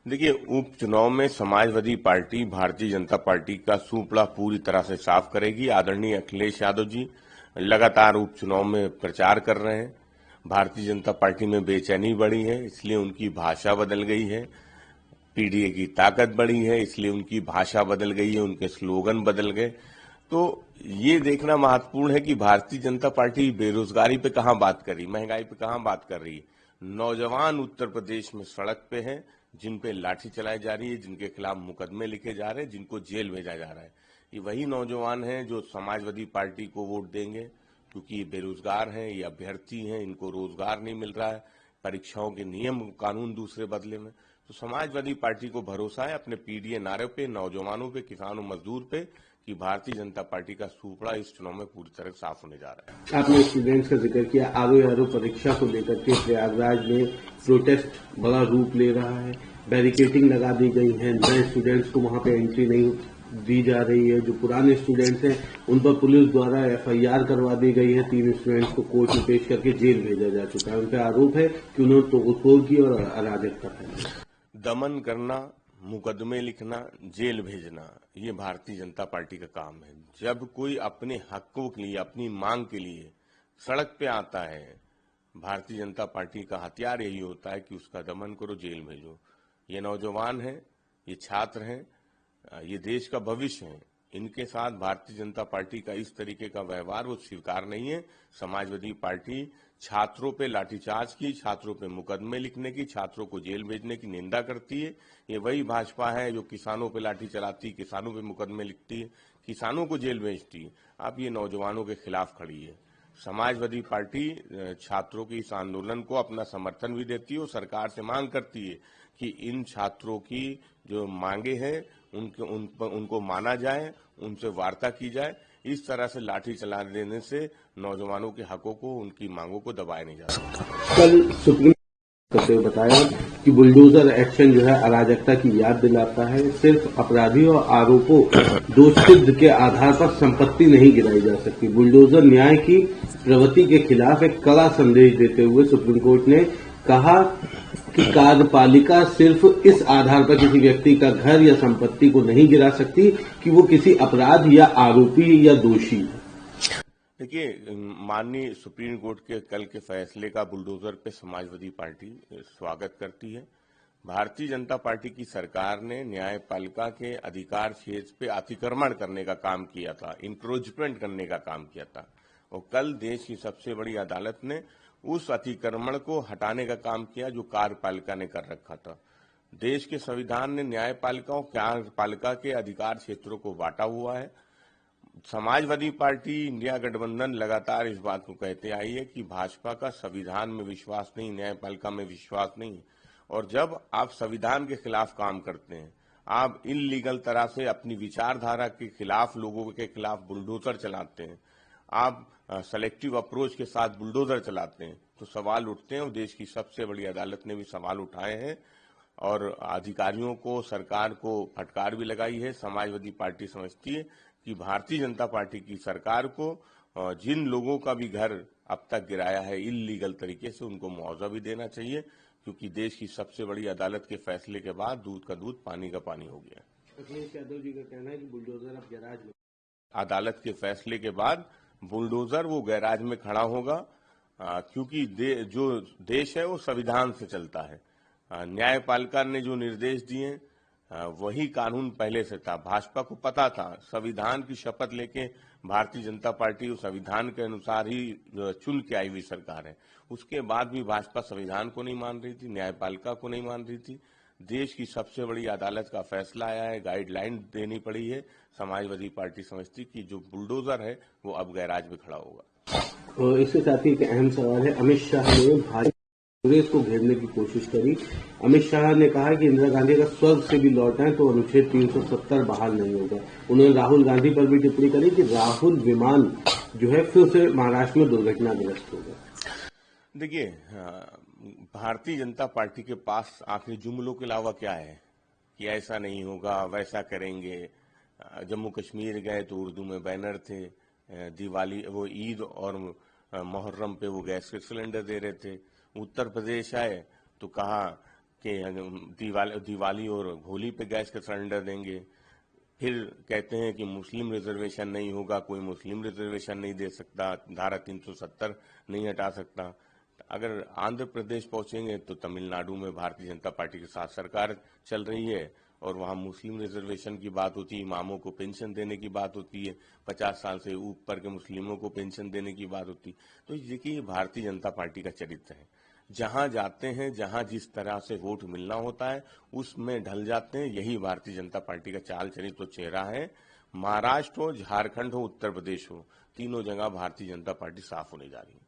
देखिए, उपचुनाव में समाजवादी पार्टी भारतीय जनता पार्टी का सुपड़ा पूरी तरह से साफ करेगी। आदरणीय अखिलेश यादव जी लगातार उपचुनाव में प्रचार कर रहे हैं। भारतीय जनता पार्टी में बेचैनी बढ़ी है, इसलिए उनकी भाषा बदल गई है। पीडीए की ताकत बढ़ी है, इसलिए उनकी भाषा बदल गई है, उनके स्लोगन बदल गए। तो ये देखना महत्वपूर्ण है कि भारतीय जनता पार्टी बेरोजगारी पे कहाँ बात कर रही, महंगाई पे कहाँ बात कर रही है। नौजवान उत्तर प्रदेश में सड़क पे हैं, जिन पे लाठी चलाई जा रही है, जिनके खिलाफ मुकदमे लिखे जा रहे हैं, जिनको जेल भेजा जा रहा है। ये वही नौजवान हैं जो समाजवादी पार्टी को वोट देंगे, क्योंकि ये बेरोजगार हैं, ये अभ्यर्थी हैं, इनको रोजगार नहीं मिल रहा है, परीक्षाओं के नियम कानून दूसरे बदले में। तो समाजवादी पार्टी को भरोसा है अपने पीडीए नारे पे, नौजवानों पे, किसानों मजदूर पे कि भारतीय जनता पार्टी का सूपड़ा इस चुनाव में पूरी तरह साफ होने जा रहा है। आपने स्टूडेंट्स का जिक्र किया, आरओ परीक्षा को लेकर के प्रयागराज में प्रोटेस्ट बड़ा रूप ले रहा है, बैरिकेटिंग लगा दी गई है, नए स्टूडेंट्स को वहां पे एंट्री नहीं दी जा रही है। जो पुराने स्टूडेंट्स हैं उन पर पुलिस द्वारा एफआईआर करवा दी गई है, 3 स्टूडेंट्स को कोर्ट में पेश करके जेल भेजा जा चुका है। उन पर आरोप है कि उन्होंने तोड़फोड़ की और अराजकता फैलाई। दमन करना, मुकदमे लिखना, जेल भेजना, ये भारतीय जनता पार्टी का काम है। जब कोई अपने हकों के लिए, अपनी मांग के लिए सड़क पे आता है, भारतीय जनता पार्टी का हथियार यही होता है कि उसका दमन करो, जेल भेजो। ये नौजवान हैं, ये छात्र हैं, ये देश का भविष्य है। इनके साथ भारतीय जनता पार्टी का इस तरीके का व्यवहार वो स्वीकार नहीं है। समाजवादी पार्टी छात्रों पे लाठीचार्ज की, छात्रों पे मुकदमे लिखने की, छात्रों को जेल भेजने की निंदा करती है। ये वही भाजपा है जो किसानों पे लाठी चलाती, किसानों पे मुकदमे लिखती है, किसानों को जेल भेजती है। अब ये नौजवानों के खिलाफ खड़ी है। समाजवादी पार्टी छात्रों के इस आंदोलन को अपना समर्थन भी देती है और सरकार से मांग करती है कि इन छात्रों की जो मांगे हैं उनको माना जाए, उनसे वार्ता की जाए। इस तरह से लाठी चला देने से नौजवानों के हकों को, उनकी मांगों को दबाया नहीं जा सकता। कल सुप्रीम करते हुए बताया कि बुलडोजर एक्शन जो है अराजकता की याद दिलाता है। सिर्फ अपराधियों और आरोपों दोषसिद्ध के आधार पर संपत्ति नहीं गिराई जा सकती। बुलडोजर न्याय की प्रवृत्ति के खिलाफ एक कड़ा संदेश देते हुए सुप्रीम कोर्ट ने कहा कि कार्यपालिका सिर्फ इस आधार पर किसी व्यक्ति का घर या संपत्ति को नहीं गिरा सकती कि वो किसी अपराध या आरोपी या दोषी है। देखिए, माननीय सुप्रीम कोर्ट के कल के फैसले का बुलडोजर पे समाजवादी पार्टी स्वागत करती है। भारतीय जनता पार्टी की सरकार ने न्यायपालिका के अधिकार क्षेत्र पे अतिक्रमण करने का काम किया था, इंक्रोचमेंट करने का काम किया था, और कल देश की सबसे बड़ी अदालत ने उस अतिक्रमण को हटाने का काम किया जो कार्यपालिका ने कर रखा था। देश के संविधान ने न्यायपालिका और कार्यपालिका के अधिकार क्षेत्रों को बांटा हुआ है। समाजवादी पार्टी, इंडिया गठबंधन लगातार इस बात को कहते आई है कि भाजपा का संविधान में विश्वास नहीं, न्यायपालिका में विश्वास नहीं। और जब आप संविधान के खिलाफ काम करते हैं, आप इनलीगल तरह से अपनी विचारधारा के खिलाफ, लोगों के खिलाफ बुलडोजर चलाते हैं, आप सेलेक्टिव अप्रोच के साथ बुलडोजर चलाते हैं, तो सवाल उठते हैं। और देश की सबसे बड़ी अदालत ने भी सवाल उठाए हैं और अधिकारियों को, सरकार को फटकार भी लगाई है। समाजवादी पार्टी समझती है कि भारतीय जनता पार्टी की सरकार को जिन लोगों का भी घर अब तक गिराया है इल्लीगल तरीके से, उनको मुआवजा भी देना चाहिए, क्योंकि देश की सबसे बड़ी अदालत के फैसले के बाद दूध का दूध, पानी का पानी हो गया। अखिलेश यादव जी का कहना है कि बुलडोजर अब गैराज में, अदालत के फैसले के बाद बुलडोजर वो गैराज में खड़ा होगा, क्योंकि जो देश है वो संविधान से चलता है। न्यायपालिका ने जो निर्देश दिए वही कानून पहले से था। भाजपा को पता था, संविधान की शपथ लेके भारतीय जनता पार्टी उस संविधान के अनुसार ही चुन के आई हुई सरकार है। उसके बाद भी भाजपा संविधान को नहीं मान रही थी, न्यायपालिका को नहीं मान रही थी। देश की सबसे बड़ी अदालत का फैसला आया है, गाइडलाइन देनी पड़ी है। समाजवादी पार्टी समझती कि जो बुलडोजर है वो अब गैराज में खड़ा होगा। और इसके साथ ही एक अहम सवाल है, अमित शाह ने कांग्रेस को घेरने की कोशिश करी। अमित शाह ने कहा कि इंदिरा गांधी का स्वर्ग से भी लौटा है तो अनुच्छेद 370 बहाल नहीं होगा। उन्होंने राहुल गांधी पर भी टिप्पणी करी कि राहुल विमान जो है फिर से महाराष्ट्र में दुर्घटनाग्रस्त होगा। देखिए, भारतीय जनता पार्टी के पास आखिर जुमलों के अलावा क्या है कि ऐसा नहीं होगा, वैसा करेंगे। जम्मू कश्मीर गए तो उर्दू में बैनर थे, दिवाली, वो ईद और मुहर्रम पे वो गैस के सिलेंडर दे रहे थे। उत्तर प्रदेश आए तो कहा कि दिवाली और होली पे गैस का सिलेंडर देंगे। फिर कहते हैं कि मुस्लिम रिजर्वेशन नहीं होगा, कोई मुस्लिम रिजर्वेशन नहीं दे सकता, धारा 370 नहीं हटा सकता। अगर आंध्र प्रदेश पहुंचेंगे तो तमिलनाडु में भारतीय जनता पार्टी के साथ सरकार चल रही है और वहां मुस्लिम रिजर्वेशन की बात होती है, इमामों को पेंशन देने की बात होती है, 50 साल से ऊपर के मुस्लिमों को पेंशन देने की बात होती है। तो देखिए, भारतीय जनता पार्टी का चरित्र है। जहां जाते हैं, जहां जिस तरह से वोट मिलना होता है उसमें ढल जाते हैं। यही भारतीय जनता पार्टी का चाल चरित्र तो चेहरा है। महाराष्ट्र हो, झारखंड हो, उत्तर प्रदेश हो, तीनों जगह भारतीय जनता पार्टी साफ होने जा रही है।